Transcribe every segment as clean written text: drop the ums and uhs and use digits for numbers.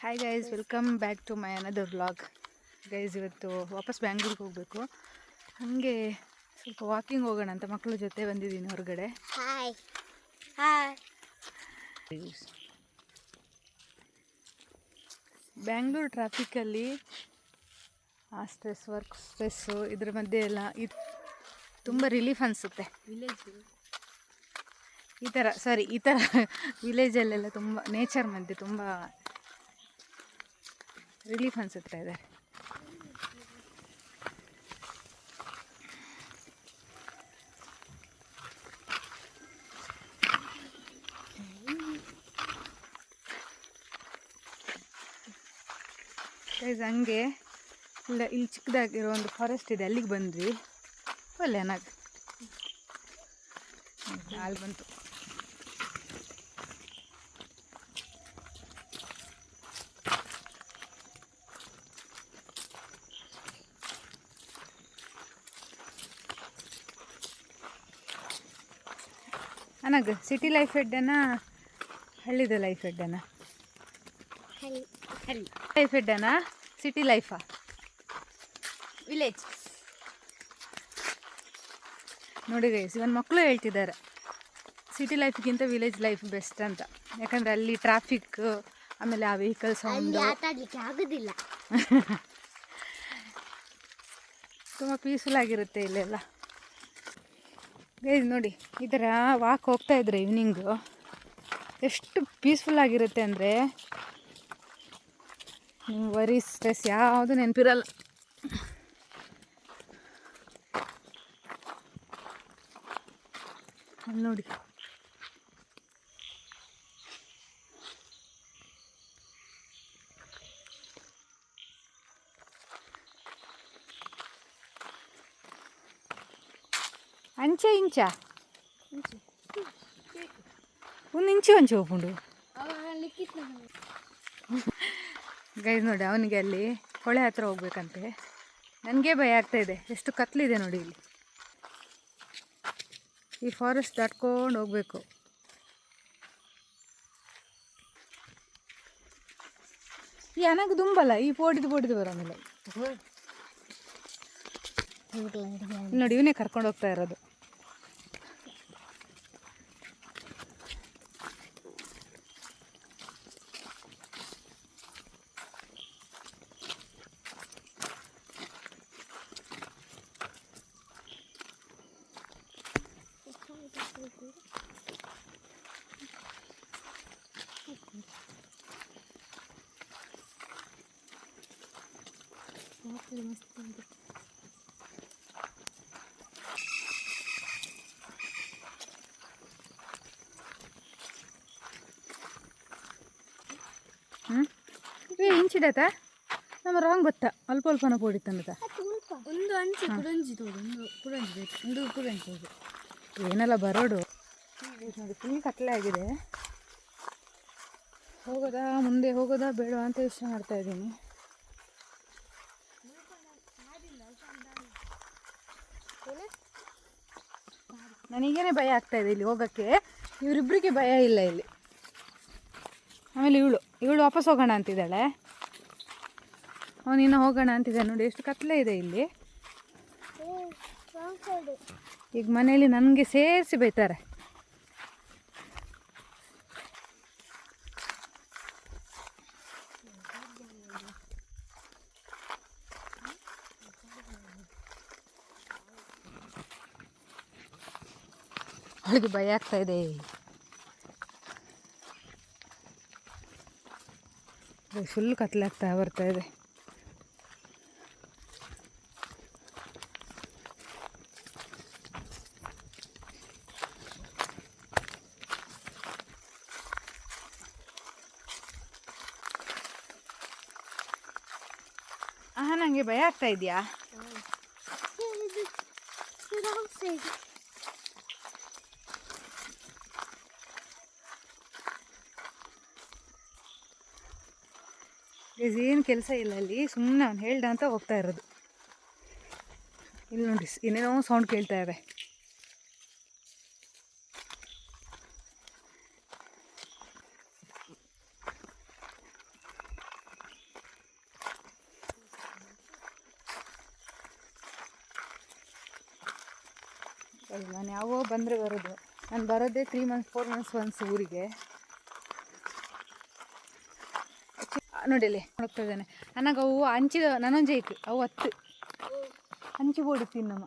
Hi guys, welcome back to my another vlog. Guys, ಇವತ್ತು ವಾಪಸ್ ಬ್ಯಾಂಗ್ಳೂರಿಗೆ ಹೋಗಬೇಕು. ಹಾಗೆ ಸ್ವಲ್ಪ ವಾಕಿಂಗ್ ಹೋಗೋಣ ಅಂತ ಮಕ್ಕಳ ಜೊತೆ ಬಂದಿದ್ದೀನಿ ಹೊರಗಡೆ. Hi hi. ಬ್ಯಾಂಗ್ಳೂರು ಟ್ರಾಫಿಕಲ್ಲಿ ಆ ವರ್ಕ್ ಸ್ಟ್ರೆಸ್ಸು ಇದ್ರ ಮಧ್ಯೆ ಎಲ್ಲ ತುಂಬ ರಿಲೀಫ್ ಅನಿಸುತ್ತೆ. ಈ ಥರ ವಿಲೇಜಲ್ಲೆಲ್ಲ ತುಂಬ ನೇಚರ್ ಮಧ್ಯೆ ತುಂಬ ರಿಲೀಫ್ ಅನಿಸುತ್ತಾ ಇದೆ. ಹಂಗೆ ಇಲ್ಲಿ ಚಿಕ್ಕದಾಗಿರೋ ಒಂದು ಫಾರೆಸ್ಟ್ ಇದೆ, ಅಲ್ಲಿಗೆ ಬಂದ್ವಿ. ಒಳ್ಳೆ ಚೆನ್ನಾಗಿ ಹಾಲು ಬಂತು. ಅನಾಗ ಸಿಟಿ ಲೈಫ್ ಹೆಡ್ಡನ ಹಳ್ಳಿದ ಲೈಫ್ ಹೆಡ್ಡನ? ಲೈಫ್ ಹೆಡ್ಡನ ಸಿಟಿ ಲೈಫಾ ವಿಲೇಜ್? ನೋಡಿ ಗೈಸ್, ಇವನ್ ಮಕ್ಕಳು ಹೇಳ್ತಿದ್ದಾರೆ ಸಿಟಿ ಲೈಫ್ಗಿಂತ ವಿಲೇಜ್ ಲೈಫ್ ಬೆಸ್ಟ್ ಅಂತ. ಯಾಕಂದರೆ ಅಲ್ಲಿ ಟ್ರಾಫಿಕ್, ಆಮೇಲೆ ಆ ವೆಹಿಕಲ್ ಸೌಂಡ್ ಆಗೋದಿಲ್ಲ. ತುಂಬ ಪೀಸ್ಫುಲ್ ಆಗಿರುತ್ತೆ ಇಲ್ಲೆಲ್ಲ. ಗೈಸ್ ನೋಡಿ, ಈ ಥರ ವಾಕ್ ಹೋಗ್ತಾ ಇದ್ರೆ ಈವ್ನಿಂಗು ಎಷ್ಟು ಪೀಸ್ಫುಲ್ ಆಗಿರುತ್ತೆ ಅಂದರೆ ವರಿ ಸ್ಟ್ರೆಸ್ ಯಾವುದು ನೆನಪಿರಲ್ಲ. ಅಲ್ಲಿ ನೋಡಿ, ಅಂಚೆ ಇಂಚ ಒಂದು ಇಂಚು ಹೋಗ್ಕೊಂಡು ಗೈಸ್ ನೋಡಿ, ಅವನಿಗೆ ಅಲ್ಲಿ ಹೊಳೆ ಹತ್ರ ಹೋಗ್ಬೇಕಂತೆ. ನನಗೆ ಭಯ ಆಗ್ತಾಯಿದೆ, ಎಷ್ಟು ಕತ್ಲಿದೆ ನೋಡಿ ಇಲ್ಲಿ. ಈ ಫಾರೆಸ್ಟ್ ದಾಟ್ಕೊಂಡು ಹೋಗ್ಬೇಕು. ಈ ಅನಗ ದುಂಬಲ್ಲ, ಈ ಪೋಡಿದು ಬರೋಂಗಿಲ್ಲ ನೋಡಿ. ಇವನೇ ಕರ್ಕೊಂಡು ಹೋಗ್ತಾ ಇರೋದು. ಇಂಚಿಡತ ನಮ್ಮ ರಾಂಗ್ ಬತ್ತ ಅಲ್ಪ ಅಲ್ಪನ ಪೋಡಿತ್ತಂದ ಒಂದು ಅಂಚೆ ಕುರಂಜಿ ತೋಡು, ಒಂದು ಕುರಂಜಿ ಏನೆಲ್ಲ ಬರೋಡು ನೋಡಿ. ಫುಲ್ ಕತ್ಲೆ ಆಗಿದೆ. ಮುಂದೆ ಹೋಗೋದಾ ಬೇಡ ಅಂತ ಯೋಚನೆ ಮಾಡ್ತಾ ಇದ್ದೀನಿ. ನನಗೇನೆ ಭಯ ಆಗ್ತಾ ಇದೆ ಇಲ್ಲಿ ಹೋಗೋಕ್ಕೆ. ಇವರಿಬ್ಬರಿಗೆ ಭಯ ಇಲ್ಲ ಇಲ್ಲಿ. ಆಮೇಲೆ ಇವಳು ವಾಪಸ್ ಹೋಗೋಣ ಅಂತಿದ್ದಾಳೆ, ಅವನಿನ್ನ ಹೋಗೋಣ ಅಂತಿದ್ದಾನೆ. ನೋಡಿ ಎಷ್ಟು ಕತ್ಲೆ ಇದೆ ಇಲ್ಲಿ. ಈಗ ಮನೆಯಲ್ಲಿ ನನಗೆ ಸೇರಿಸಿ ಬೈತಾರೆ. ಅವಳಿಗೆ ಭಯ ಆಗ್ತಾ ಇದೆ. ಫುಲ್ ಕತ್ಲೆ ಆಗ್ತಾ ಬರ್ತಾ ಇದೆ. ನನಗೆ ಭಯ ಆಗ್ತಾ ಇದೆಯಾ? ಏನು ಕೆಲಸ ಇಲ್ಲ ಅಲ್ಲಿ, ಸುಮ್ಮನೆ ಅವ್ನು ಹೇಳ್ದ ಅಂತ ಹೋಗ್ತಾ ಇರೋದು. ಇಲ್ಲಿ ನೋಡಿ, ಏನೇನೋ ಸೌಂಡ್ ಕೇಳ್ತಾ ಇದೆ. ನಾನು ಯಾವೋ ಬಂದರೆ ಬರೋದು. ನಾನು ಬರೋದೇ 3 months 4 months ಒನ್ಸ್ ಊರಿಗೆ. ನೋಡಿಲ್ಲಿ ನೋಡ್ತಾ ಇದ್ದಾನೆ ನನಗೆ ಅವು ಅಂಚಿದ ನನೊಂಜೆ ಐಕು ಅವು 10 ಅಂಚಿ ಬೋಡಿ ತಿನ್ನಮ್ಮ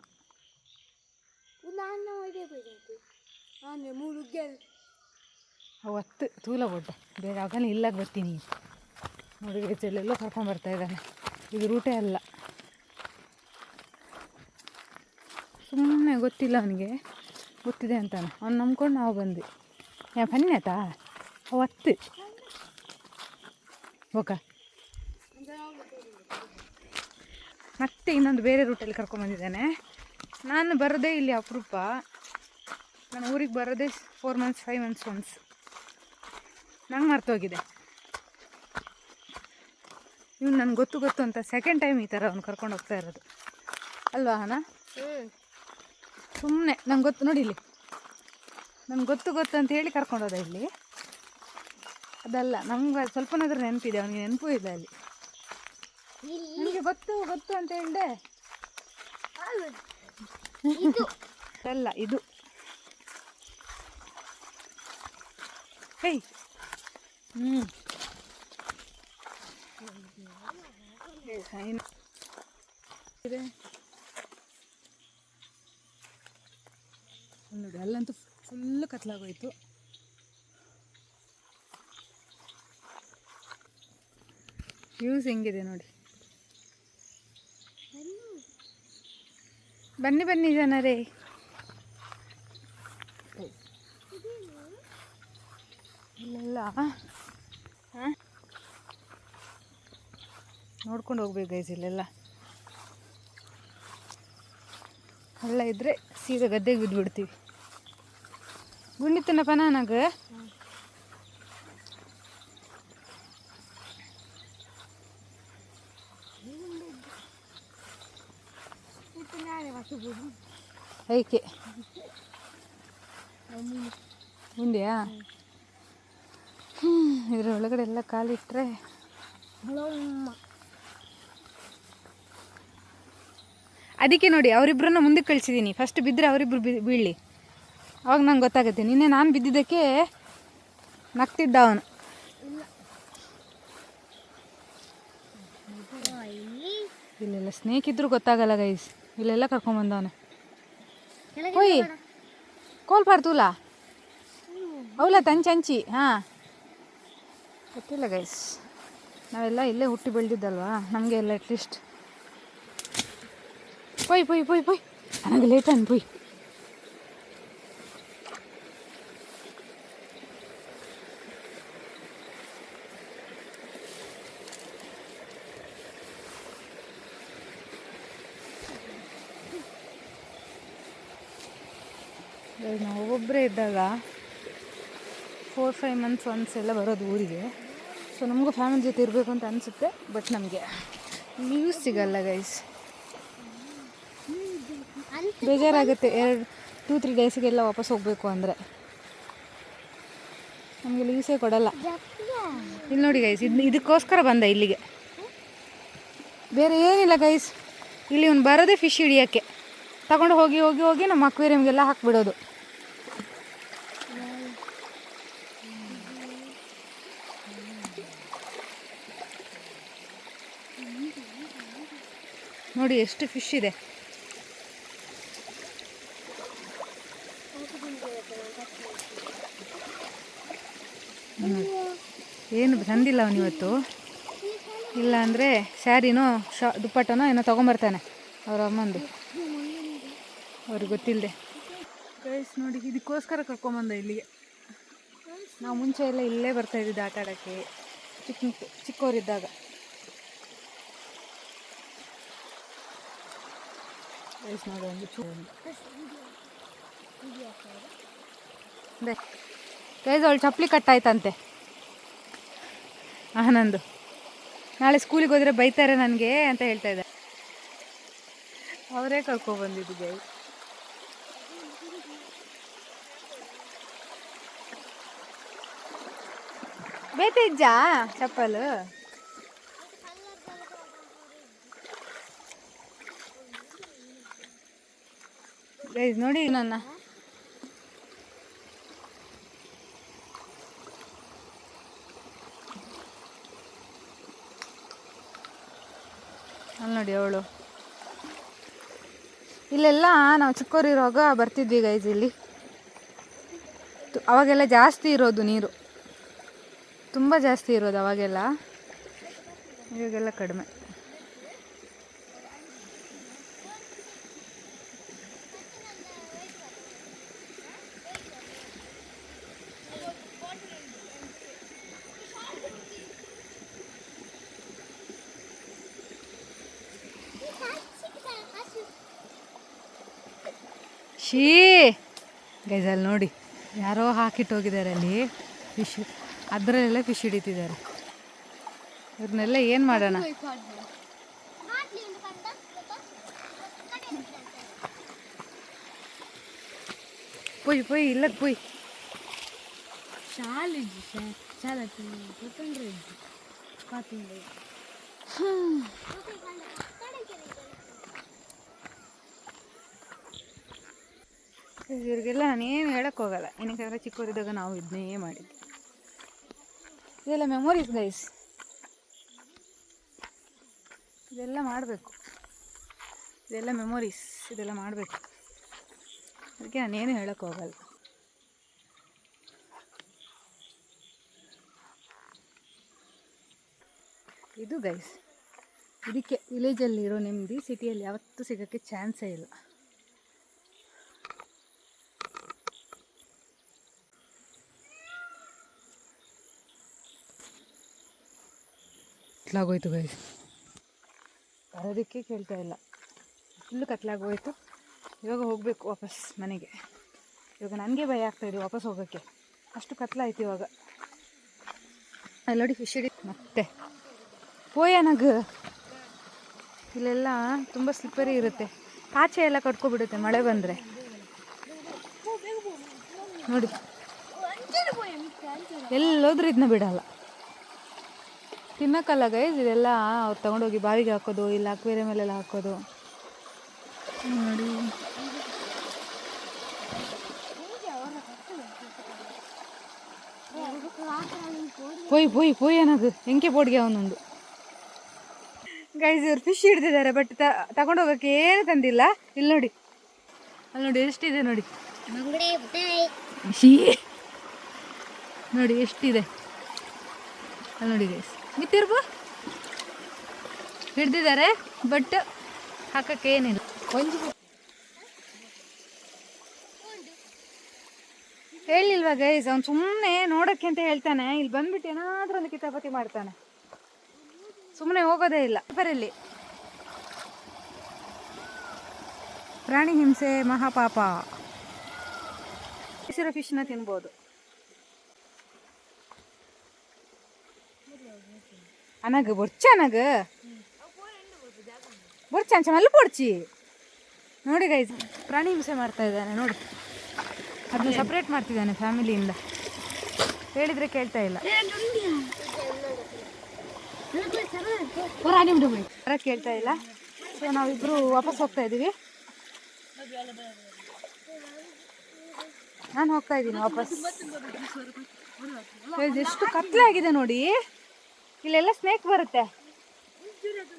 ಅವು 10 ತೂಲ ಬೋಡ್ಡೆ ಬೇರೆ ಆಗಲ್ಲ ಇಲ್ಲಾಗ ಬರ್ತೀನಿ. ನೋಡಿ ಎಲ್ಲೆಲ್ಲೋ ಕರ್ಕೊಂಡ್ಬರ್ತಾ ಇದ್ದಾನೆ. ಇದು ರೂಟೇ ಅಲ್ಲ, ಸುಮ್ಮನೆ ಗೊತ್ತಿಲ್ಲ ಅವನಿಗೆ ಗೊತ್ತಿದೆ ಅಂತಾನೆ. ಅವ್ನು ನಂಬ್ಕೊಂಡು ನಾವು ಬಂದ್ವಿ. ಬನ್ನಿ ಆಯ್ತಾ ಅವು 10 ಓಕ. ಮತ್ತೆ ಇನ್ನೊಂದು ಬೇರೆ ರೂಟಲ್ಲಿ ಕರ್ಕೊಂಬಂದಿದ್ದಾನೆ. ನಾನು ಬರೋದೇ ಇಲ್ಲಿ ಅಪರೂಪ. ನಾನು ಊರಿಗೆ ಬರೋದೇ 4 months 5 months ಒನ್ಸ್. ನಂಗೆ ಮರ್ತೋಗಿದೆ. ಇವ್ನು ನನಗೆ ಗೊತ್ತು ಅಂತ ಸೆಕೆಂಡ್ ಟೈಮ್ ಈ ಥರ ಅವ್ನು ಕರ್ಕೊಂಡು ಹೋಗ್ತಾ ಇರೋದು ಅಲ್ವಾ ಹಣ? ಸುಮ್ಮನೆ ನಂಗೆ ಗೊತ್ತು ನೋಡಿ ಇಲ್ಲಿ ನಂಗೆ ಗೊತ್ತು ಅಂತ ಹೇಳಿ ಕರ್ಕೊಂಡೋದ ಇಲ್ಲಿ. ಅದಲ್ಲ, ನಮ್ಗೆ ಸ್ವಲ್ಪನಾದ್ರೂ ನೆನಪಿದೆ, ಅವನಿಗೆ ನೆನಪು ಇಲ್ಲ ಅಲ್ಲಿ. ನನಗೆ ಗೊತ್ತು ಅಂತ ಹೇಳಿದೆ ಅಲ್ಲ ಇದು. ಹೇಯ್ ನೋಡಿ ಅಲ್ಲಂತೂ ಫುಲ್ಲು ಕತ್ಲಾಗೋಯ್ತು. ವ್ಯೂಸ್ ಹೆಂಗಿದೆ ನೋಡಿ. ಬನ್ನಿ ಜನರೇ. ಇಲ್ಲೆಲ್ಲ ನೋಡ್ಕೊಂಡು ಹೋಗ್ಬೇಕು ಗೈಸ್. ಇಲ್ಲೆಲ್ಲ ಹಳ್ಳ ಇದ್ದರೆ ಸೀದಾ ಗದ್ದೆಗೆ ಬಿದ್ದುಬಿಡ್ತೀವಿ. ಗುಂಡಿತ್ತನಪ್ಪ ನನಗೆ. ಐಕೆ ಗುಂಡಿಯಾ? ಇದ್ರ ಒಳಗಡೆ ಎಲ್ಲ ಕಾಲಿಟ್ರೆ ಅದಕ್ಕೆ ನೋಡಿ ಅವರಿಬ್ಬರನ್ನ ಮುಂದಕ್ಕೆ ಕಳಿಸಿದ್ದೀನಿ. ಫಸ್ಟ್ ಬಿದ್ದರೆ ಅವರಿಬ್ಬರು ಬೀಳಲಿ, ಅವಾಗ ನಂಗೆ ಗೊತ್ತಾಗುತ್ತೆ. ನಿನ್ನೆ ನಾನು ಬಿದ್ದಿದ್ದಕ್ಕೆ ನಗ್ತಿದ್ದ ಅವನು. ಇಲ್ಲೆಲ್ಲ ಸ್ನೇಕ್ ಇದ್ರೂ ಗೊತ್ತಾಗಲ್ಲ ಗೈಸ್. ಇಲ್ಲೆಲ್ಲ ಕರ್ಕೊಂಬಂದವನೆ. ಹೋಯ್ ಕೋಲ್ ಪಾರ್ತೂಲ ಅವಲ್ಲ ತಂಚಿ. ಹಾಂ ಗೊತ್ತಿಲ್ಲ ಗೈಸ್, ನಾವೆಲ್ಲ ಇಲ್ಲೇ ಹುಟ್ಟಿ ಬೆಳೆದಿದ್ದಲ್ವಾ, ನಮಗೆ ಎಲ್ಲ ಅಟ್ಲೀಸ್ಟ್ ಪೊಯ್ ನನಗೆ ಲೇಟ್ ಅನ್ ಪೊಯ್. ನಾವು ಒಬ್ಬೊಬ್ಬರೇ ಇದ್ದಾಗ 4-5 months ಒನ್ಸ್ ಎಲ್ಲ ಬರೋದು ಊರಿಗೆ. ಸೊ ನಮಗೂ ಫ್ಯಾಮಿಲಿ ಜೊತೆ ಇರಬೇಕು ಅಂತ ಅನಿಸುತ್ತೆ. ಬಟ್ ನಮಗೆ ಲೀವ್ಸ್ ಸಿಗಲ್ಲ ಗೈಸ್. ಬೇಜಾರಾಗುತ್ತೆ 2-3 ಡೇಸಿಗೆಲ್ಲ ವಾಪಸ್ ಹೋಗಬೇಕು ಅಂದರೆ. ನಮಗೆ ಲೀವ್ಸೇ ಕೊಡಲ್ಲ. ಇಲ್ಲಿ ನೋಡಿ ಗೈಸ್, ಇದಕ್ಕೋಸ್ಕರ ಬಂದ ಇಲ್ಲಿಗೆ, ಬೇರೆ ಏನಿಲ್ಲ ಗೈಸ್. ಇಲ್ಲಿ ಇವ್ನು ಬರೋದೇ ಫಿಶ್ ಹಿಡಿಯೋಕ್ಕೆ. ತಗೊಂಡು ಹೋಗಿ ನಮ್ಮ ಅಕ್ವೇರಿಯಮ್ಗೆಲ್ಲ ಹಾಕ್ಬಿಡೋದು. ನೋಡಿ ಎಷ್ಟು ಫಿಶ್ ಇದೆ. ಏನು ತಂದಿಲ್ಲ ಅವನಿವತ್ತು. ಇಲ್ಲ ಅಂದರೆ ಸ್ಯಾರಿನೋ ದುಪ್ಪಟ್ಟನೋ ಏನೋ ತೊಗೊಂಬರ್ತಾನೆ ಅವ್ರ ಅಮ್ಮಂದು, ಅವ್ರಿಗೆ ಗೊತ್ತಿಲ್ಲದೆ. ಗೈಸ್ ನೋಡಿ, ಇದಕ್ಕೋಸ್ಕರ ಕರ್ಕೊಂಬಂದ ಇಲ್ಲಿಗೆ. ನಾವು ಮುಂಚೆ ಎಲ್ಲ ಇಲ್ಲೇ ಬರ್ತಾಯಿದ್ದಿದ್ದು ಆಟ ಆಡೋಕ್ಕೆ ಚಿಕ್ಕವರಿದ್ದಾಗ. ಗೈಸ್ ನೋಡಿ ಒಂದು ಗೈಸ್ ಅವಳು ಚಪ್ಪಲಿ ಕಟ್ಟಾಯ್ತಂತೆ ಆನಂದು. ನಾಳೆ ಸ್ಕೂಲಿಗೆ ಹೋದರೆ ಬೈತಾರೆ ನನಗೆ ಅಂತ ಹೇಳ್ತಾ ಇದ್ದಾರೆ. ಅವರೇ ಕರ್ಕೊಬಂದಿದ್ದು ಗೈಸ್. ಬೇತಿಜ್ಜಾ ಚಪ್ಪಲು? ಗೈಸ್ ನೋಡಿ ನನ್ನ ಅಲ್ಲಿ ನೋಡಿ ಅವಳು. ಇಲ್ಲೆಲ್ಲ ನಾವು ಚಿಕ್ಕವರಿರುವಾಗ ಬರ್ತಿದ್ವಿ ಗೈಸ್. ಇಲ್ಲಿ ಅವಾಗೆಲ್ಲ ಜಾಸ್ತಿ ಇರೋದು ನೀರು, ತುಂಬ ಜಾಸ್ತಿ ಇರೋದು ಅವಾಗೆಲ್ಲ. ಇವಾಗೆಲ್ಲ ಕಡಿಮೆ. ಶೀ ಗೈಸ್ ಅಲ್ಲಿ ನೋಡಿ ಯಾರೋ ಹಾಕಿಟ್ಟು ಹೋಗಿದ್ದಾರೆ ಅಲ್ಲಿ ಫಿಶ್. ಅದರಲ್ಲೆಲ್ಲ ಫಿಶ್ ಹಿಡಿತಿದ್ದಾರೆ. ಇವ್ರನ್ನೆಲ್ಲ ಏನು ಮಾಡೋಣ? ಪೊಯ್ ಪೊಯ್ ಇಲ್ಲ ಪೊಯ್ ಶಾಲಿಜ್ಜಿ ಶಾಲ ಕೊತ್ತಂದ್ರೆ ಕಾತಿಂದ್ರೆ ಇವ್ರಿಗೆಲ್ಲ ನಾನೇನು ಹೇಳಕ್ಕೆ ಹೋಗಲ್ಲ. ಏನಕ್ಕೆ ಚಿಕ್ಕವರಿದ್ದಾಗ ನಾವು ಇದನ್ನೇ ಮಾಡಿದ್ವಿ. ಇದೆಲ್ಲ ಮೆಮೊರೀಸ್ ಗೈಸ್. ಇದೆಲ್ಲ ಮಾಡಬೇಕು. ಇದೆಲ್ಲ ಮೆಮೊರೀಸ್. ಇದೆಲ್ಲ ಮಾಡಬೇಕು. ಅದಕ್ಕೆ ನಾನೇನು ಹೇಳಕ್ಕೆ ಹೋಗಲ್ಲ. ಇದು ಗೈಸ್, ಇದಕ್ಕೆ ವಿಲೇಜಲ್ಲಿರೋ ನೆಮ್ಮದಿ ಸಿಟಿಯಲ್ಲಿ ಯಾವತ್ತೂ ಸಿಗೋಕ್ಕೆ ಚಾನ್ಸೇ ಇಲ್ಲ. ಕತ್ಲಾಗೋಯ್ತು ಗೈಸ್, ಬರೋದಕ್ಕೆ ಕೇಳ್ತಾ ಇಲ್ಲ. ಫುಲ್ಲು ಕತ್ಲಾಗೋಯ್ತು. ಇವಾಗ ಹೋಗಬೇಕು ವಾಪಸ್ ಮನೆಗೆ. ಇವಾಗ ನನಗೆ ಭಯ ಆಗ್ತಾಯಿದೆ ವಾಪಸ್ ಹೋಗೋಕ್ಕೆ, ಅಷ್ಟು ಕತ್ಲಾಯ್ತು ಇವಾಗ. ಅಲ್ಲಿ ನೋಡಿ ಫಿಶ್ ಹಿಡಿ ಮತ್ತೆ ಪೋಯನಗ. ಇಲ್ಲೆಲ್ಲ ತುಂಬ ಸ್ಲಿಪ್ಪರಿ ಇರುತ್ತೆ. ಆಚೆ ಎಲ್ಲ ಕಟ್ಕೊಬಿಡುತ್ತೆ ಮಳೆ ಬಂದರೆ. ನೋಡಿ ಎಲ್ಲೋದ್ರೂ ಇದನ್ನ ಬಿಡಲ್ಲ. ತಿನ್ನಕ್ಕಲ್ಲ ಗೈಸ್, ಇದೆಲ್ಲ ಅವ್ರು ತೊಗೊಂಡೋಗಿ ಬಾವಿಗೆ ಹಾಕೋದು, ಇಲ್ಲ ಅಕ್ವೇರಿಯಂ ಮೇಲೆಲ್ಲ ಹಾಕೋದು. ನೋಡಿ ಪೊಯ್ ಪೊಯ್ ಪೊಯ್ ಅನ್ನೋದು ಎಂಕೆ ಬೋಡ್ಗೆ ಅವನೊಂದು. ಗೈಸ್ ಇವ್ರು ಫಿಶ್ ಹಿಡ್ದಿದ್ದಾರೆ, ಬಟ್ ತಗೊಂಡೋಗೋಕ್ಕೆ ಏನು ತಂದಿಲ್ಲ. ಇಲ್ಲಿ ನೋಡಿ, ಅಲ್ಲಿ ನೋಡಿ ಎಷ್ಟಿದೆ ನೋಡಿ. ಶೀ ನೋಡಿ ಎಷ್ಟಿದೆ ಅಲ್ಲಿ ನೋಡಿ ಗೈಸ್. ಮಿತ್ತಿರ್ಬು ಹಿಡ್ದಿದ್ದಾರೆ, ಬಟ್ ಹಾಕಕ್ಕೆ ಏನಿಲ್ಲ. ಹೇಳಿಲ್ವಾ ಗೈಸ್, ಅವ್ನು ಸುಮ್ಮನೆ ನೋಡೋಕ್ಕೆ ಅಂತ ಹೇಳ್ತಾನೆ. ಇಲ್ಲಿ ಬಂದ್ಬಿಟ್ಟು ಏನಾದರೂ ಒಂದು ಕಿತಾಪತಿ ಮಾಡ್ತಾನೆ. ಸುಮ್ಮನೆ ಹೋಗೋದೇ ಇಲ್ಲ. ಬರಲಿ ಪ್ರಾಣಿ ಹಿಂಸೆ ಮಹಾಪಾಪ. ಬಿಸಿರೋ ಫಿಶ್ನ ತಿನ್ಬೋದು. ಅನಗ ಬೊರ್ಚ ಅನಗ ಬೊರ್ಚ ಅಂಚ ಮಲ್ಲ ಪೊಡ್ಚಿ. ನೋಡಿ ಗೈಸ್, ಪ್ರಾಣಿ ಹಿಂಸೆ ಮಾಡ್ತಾ ಇದ್ದಾನೆ ನೋಡಿ. ಅದನ್ನ ಸಪ್ರೇಟ್ ಮಾಡ್ತಿದ್ದಾನೆ ಫ್ಯಾಮಿಲಿಯಿಂದ. ಹೇಳಿದರೆ ಕೇಳ್ತಾ ಇಲ್ಲ. ಕೇಳ್ತಾ ಇಲ್ಲ. ಸೊ ನಾವಿಬ್ಬರು ವಾಪಸ್ ಹೋಗ್ತಾ ಇದ್ದೀವಿ. ನಾನು ಹೋಗ್ತಾ ಇದ್ದೀನಿ ವಾಪಸ್. ಎಷ್ಟು ಕತ್ಲಾಗಿದೆ ನೋಡಿ. ಇಲ್ಲೆಲ್ಲ ಸ್ನೇಕ್ ಬರುತ್ತೆ.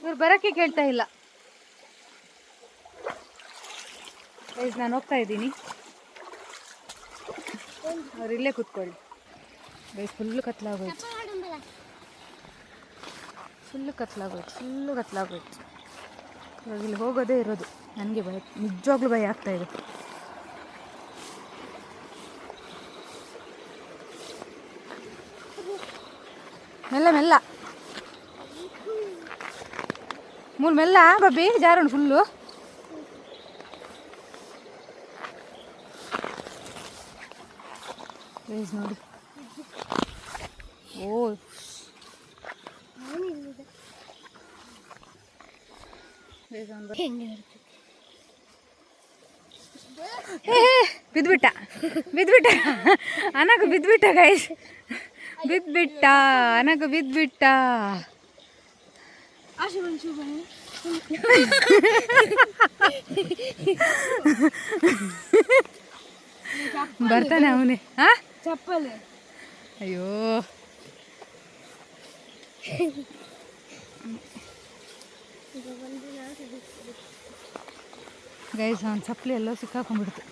ಇವ್ರು ಬರೋಕ್ಕೆ ಕೇಳ್ತಾ ಇಲ್ಲ. ನಾನು ಹೋಗ್ತಾ ಇದ್ದೀನಿ, ಅವ್ರು ಇಲ್ಲೇ ಕೂತ್ಕೊಳ್ಳಿ. ಗೈಸ್ ಫುಲ್ಲು ಕತ್ಲಾಗೋಯ್ತು, ಫುಲ್ಲು ಕತ್ಲಾಗೋಯ್ತು. ಇವಾಗ ಇಲ್ಲಿ ಹೋಗೋದೇ ಇರೋದು. ನನಗೆ ಭಯ, ನಿಜವಾಗ್ಲೂ ಭಯ ಆಗ್ತಾಯಿದೆ. ಮೆಲ್ಲ ಮೆಲ್ಲ ಮೂರು ಮೆಲ್ಲ ಬಬ್ಬಿ, ಜಾರೋಣ ಫುಲ್ಲು. ಪ್ಲೀಸ್ ನೋಡಿ. ಓ ಬಿದ್ಬಿಟ್ಟ ಅನಗ ಬಿದ್ಬಿಟ್ಟ ಗೈಸ್, ಬಿದ್ಬಿಟ್ಟ ಅನಗ ಬಿದ್ಬಿಟ್ಟ. ಬರ್ತಾನೆ ಅವನೇ. ಹಾ ಚಪ್ಪಲಿ ಅಯ್ಯೋ ಗೈಸ್ ಅವ್ನು ಚಪ್ಪಲಿ ಎಲ್ಲೋ ಸಿಕ್ಕಾಕೊಂಡ್ಬಿಡ್ತು.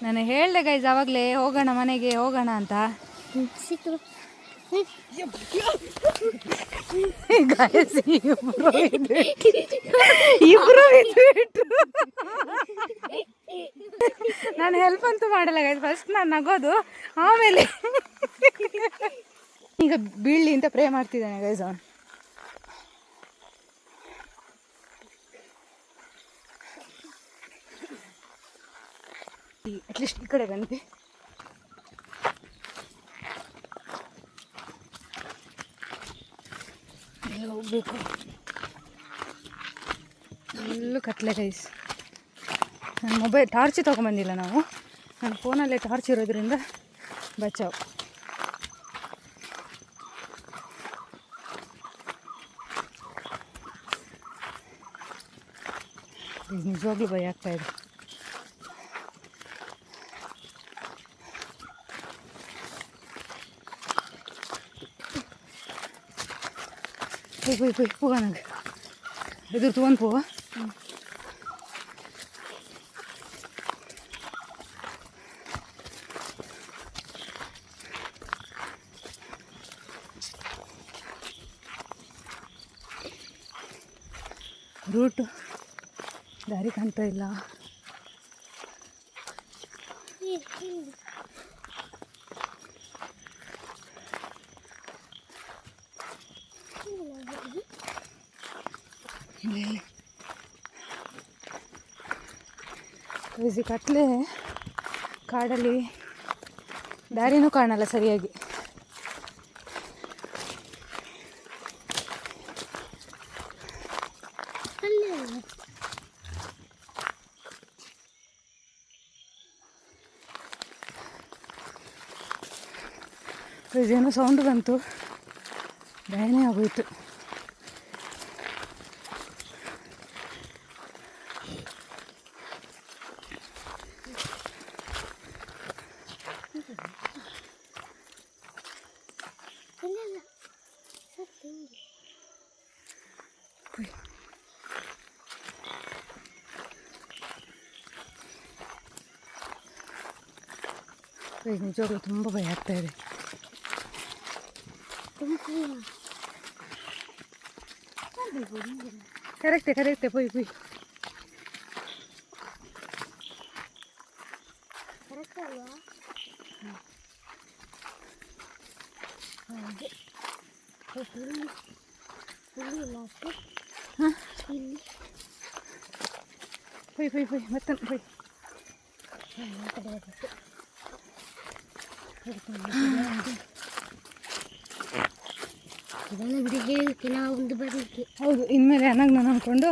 ನಾನು ಹೇಳಿದೆ ಗೈಸ್ ಆವಾಗಲೇ ಹೋಗೋಣ ಮನೆಗೆ ಹೋಗೋಣ ಅಂತ. ಗೈಸ್ ಇಬ್ರು ಬಿಟ್ಟು ನಾನು ಹೆಲ್ಪ್ ಅಂತೂ ಮಾಡಲ್ಲ ಗೈಸ್. ಫಸ್ಟ್ ನಾನು ನಗೋದು, ಆಮೇಲೆ ಈಗ ಬೀಳಲಿ ಅಂತ ಪ್ರೇ ಮಾಡ್ತಿದ್ದಾನೆ ಗೈಸ್ ಅವನು. ಅಟ್ಲೀಸ್ಟ್ ಈ ಕಡೆ ಬಂದು ಎಲ್ಲ ಹೋಗ್ಬೇಕು. ಎಲ್ಲೂ ಕತ್ಲೆ ಗೈಸ್. ನನ್ನ ಮೊಬೈಲ್ ಟಾರ್ಚ್ ತೊಗೊಂಬಂದಿಲ್ಲ ನಾವು, ನನ್ನ ಫೋನಲ್ಲೇ ಟಾರ್ಚ್ ಇರೋದ್ರಿಂದ ಬಚಾವ್. ನಿಜವಾಗ್ಲೂ ಭಯ ಆಗ್ತಾ ಇದೆ. போய் போகானாங்க எதிர்த்து வந்து போவா. ರೂಟು ದಾರಿ ಕಾಣ್ತಾ ಇಲ್ಲ. ಬಿಸಿ ಕತ್ಲೆ, ಕಾಡಲ್ಲಿ ದಾರಿನೂ ಕಾಣಲ್ಲ ಸರಿಯಾಗಿ. ಏನೋ ಸೌಂಡ್ ಬಂತು, ಭಯನೇ ಆಗೋಯ್ತು. ನಿಜವಾಗ್ಲೂ ತುಂಬ ಭಯ ಆಗ್ತಾ ಇದೆ. ಕರೆಕ್ಟೆ ಪೊಯ್ ಪೊಯ್ ಮತ್ತೆ ಪೊಯ್. ಇದೆಲ್ಲ ಬಿಡಿ ಹೇಳಕ್ಕೆ ನಾವು ಒಂದು ಬರಲಿಕ್ಕೆ. ಹೌದು, ಇನ್ಮೇಲೆ ಅನ್ನಾಗ ನಾನು ಅಂದ್ಕೊಂಡು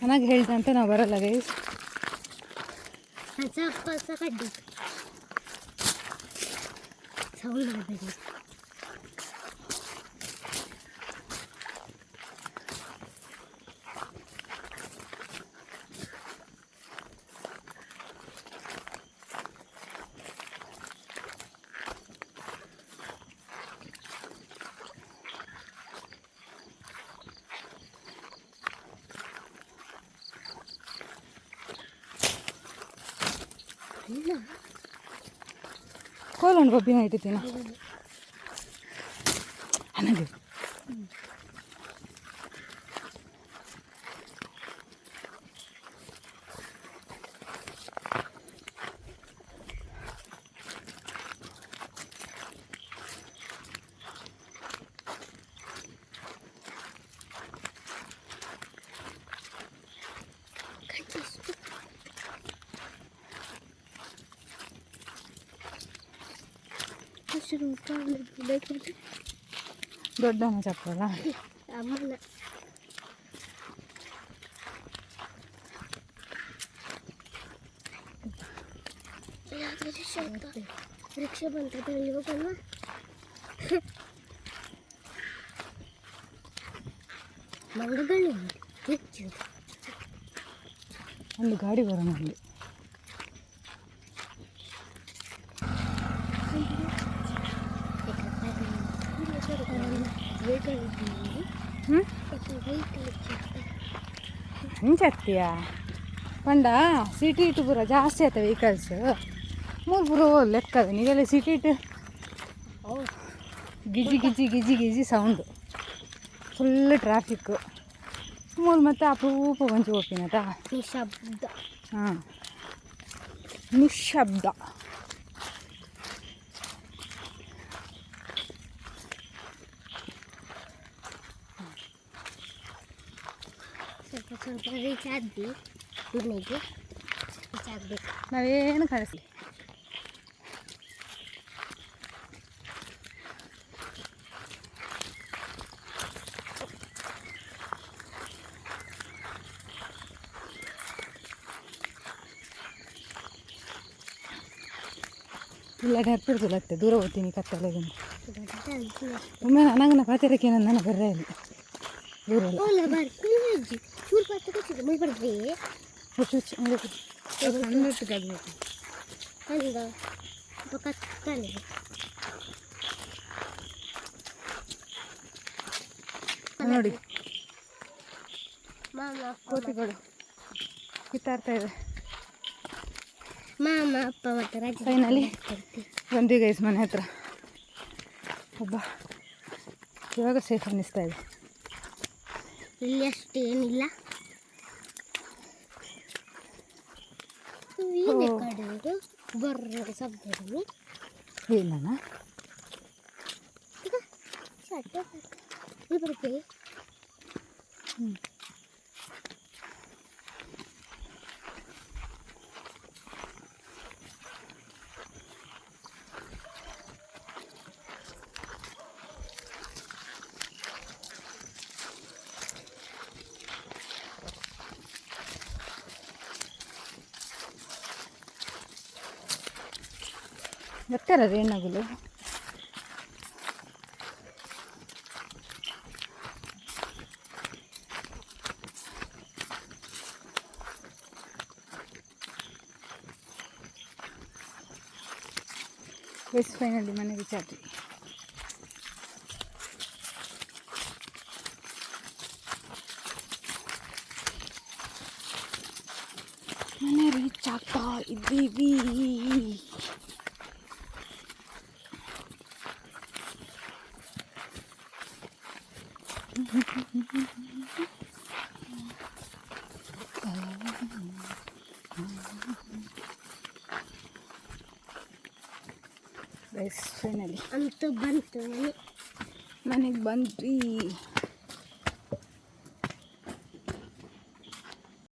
ಅನ್ನಾಗ ಹೇಳ್ದೆ ಅಂತ ನಾವು ಬರಲ್ಲ ಗೈಸ್. ಸ್ವಲ್ಪ ಕಡ್ಡಿ ಸೌಂಡ್ ಮಾಡಬೇಡಿ. ಕೋಲೊಂಡು ಗೊಬ್ಬಿನ ಇಟ್ಟಿದ್ದೀನ ನನಗೆ. ದೊಡ್ಡಮ್ಮ ಚಪ್ಪಲ್ಲ ಅಮ್ಮನ ರಿಕ್ಷಾ ಬಂತಲ್ಲಿ ಹೋಗಲ್ವಾ? ಮಂಗಗಳು ಹೆಚ್ಚು ಒಂದು ಗಾಡಿ ಬರೋಣ ಅಲ್ಲಿ. ಹ್ಞೂ ಹಂಚತ್ತೀಯ ಪಂಡ ಸಿಟಿ ಇಟ್ಟು ಪೂರ ಜಾಸ್ತಿ ಆಯ್ತು ವೆಹಿಕಲ್ಸ್ ಮೂರು ಪೂರ ಲೆಕ್ಕದ ನೀವೆಲ್ಲ ಸಿಟಿ ಇಟ್ಟು ಗಿಜಿ ಗಿಜಿ ಗಿಜಿ ಗಿಜಿ ಸೌಂಡು ಫುಲ್ ಟ್ರಾಫಿಕ್ಕು ಮೂರು ಮತ್ತೆ ಅಪರೂಪ ಬಂಚು ಹೋಗ್ತೀನಟ. ನಿಶಬ್ದ. ಹಾಂ ನಿಶಬ್ದ. ಸ್ವಲ್ಪ ಸ್ವಲ್ಪ ರೀಚ್ ಆದ್ವಿ ಮನೆಗೆ. ರೀಚ್ ಆಗಬೇಕು. ನಾವೇನು ಕಳಿಸ್ಲಿ. ಇಲ್ಲ ನೆರ್ಪಿಡ್ದುಲತ್ತೆ ದೂರ ಹೋಗ್ತೀನಿ ಕತ್ತಲೆಗೆ ಒಮ್ಮೆ ನನಗನ್ನ ಪಾತಿರಕ್ಕೆ ನನ್ನ ಬರ್ರೆ ಇಲ್ಲಿ ದೂರ ಹುಚ್ಚು ಹುಚ್ಚು ಕಂಡಿಟ್ಟು ಕದ್ಬೇಕು ನೋಡಿ ಕೋತಿಗಳು ಕಿತ್ತಾಡ್ತಾ ಇದೆ. ಮಾಮ ಅಪ್ಪ ಮತ್ತು ರಾಜ ಫೈನಲಿ ಬಂದ್ವಿ ಗೈಸ್ ಮನೆ ಹತ್ರ. ಒಬ್ಬ ಇವಾಗ ಸೇಫ್ ಅನ್ನಿಸ್ತಾ ಇದೆ. ಇಲ್ಲಿ ಅಷ್ಟು ಏನಿಲ್ಲ. ಏನೇ ಕಾಡುವುದು ಬರ್ರ ಶಬ್ದಗಳು ಏನಣ್ಣ ಬರುತ್ತೆ. ಹ್ಞೂ ಎತ್ತರ ರೇಣಗುಲು ಎಸ್ ಫೈನಲಿ ಮನೆ ರೀಚ್ ಆದ್ವಿ. ಮನೆ ರೀಚ್ ಆಗ್ತಾ ಇದ್ದೀವಿ. ಫೈನಲಿ ಅಂತೂ ಬಂತು ಮನೆಗೆ ಬಂದ್ವಿ.